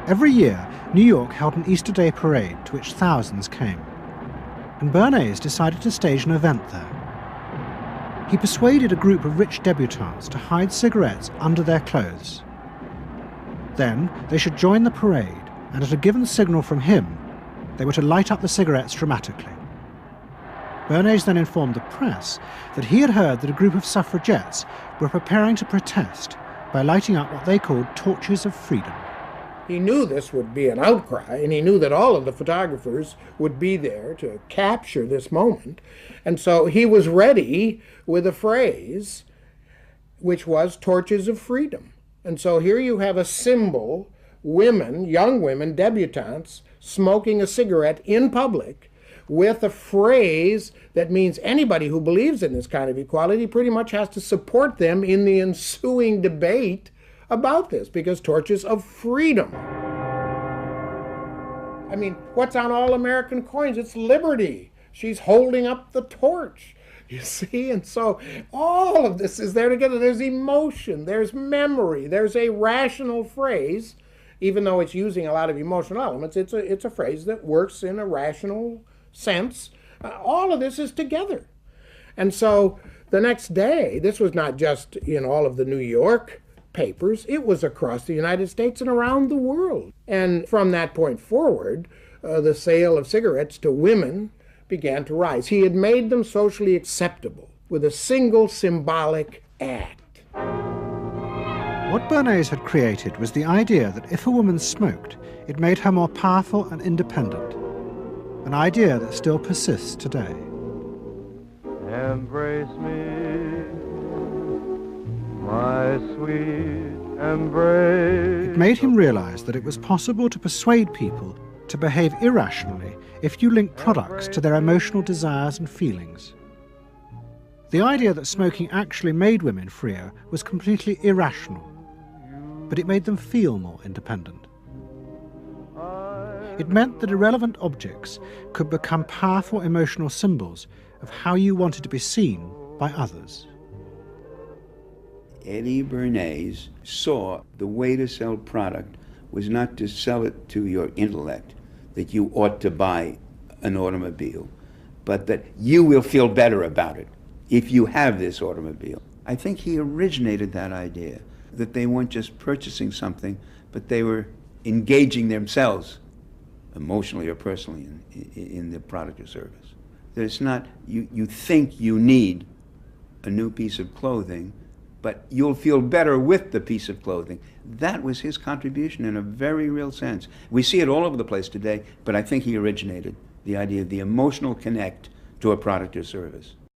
Every year, New York held an Easter Day parade to which thousands came. And Bernays decided to stage an event there. He persuaded a group of rich debutantes to hide cigarettes under their clothes. Then they should join the parade, and at a given signal from him, they were to light up the cigarettes dramatically. Bernays then informed the press that he had heard that a group of suffragettes were preparing to protest by lighting up what they called torches of freedom. He knew this would be an outcry, and he knew that all of the photographers would be there to capture this moment. And so he was ready with a phrase, which was torches of freedom. And so here you have a symbol, women, young women, debutantes, smoking a cigarette in public with a phrase that means anybody who believes in this kind of equality pretty much has to support them in the ensuing debate about this, because torches of freedom. I mean, what's on all American coins? It's liberty. She's holding up the torch, you see? And so all of this is there together. There's emotion, there's memory, there's a rational phrase, even though it's using a lot of emotional elements. It's a phrase that works in a rational sense. All of this is together. And so the next day, this was not just in all of the New York papers, it was across the United States and around the world. And from that point forward, the sale of cigarettes to women began to rise. He had made them socially acceptable with a single symbolic act. What Bernays had created was the idea that if a woman smoked, it made her more powerful and independent, an idea that still persists today. Embrace me, my sweet embrace. It made him realize that it was possible to persuade people to behave irrationally if you link products to their emotional desires and feelings. The idea that smoking actually made women freer was completely irrational, but it made them feel more independent. It meant that irrelevant objects could become powerful emotional symbols of how you wanted to be seen by others. Eddie Bernays saw the way to sell product was not to sell it to your intellect, that you ought to buy an automobile, but that you will feel better about it if you have this automobile. I think he originated that idea, that they weren't just purchasing something, but they were engaging themselves emotionally or personally in the product or service. That it's not, you think you need a new piece of clothing, but you'll feel better with the piece of clothing. That was his contribution in a very real sense. We see it all over the place today, but I think he originated the idea of the emotional connect to a product or service.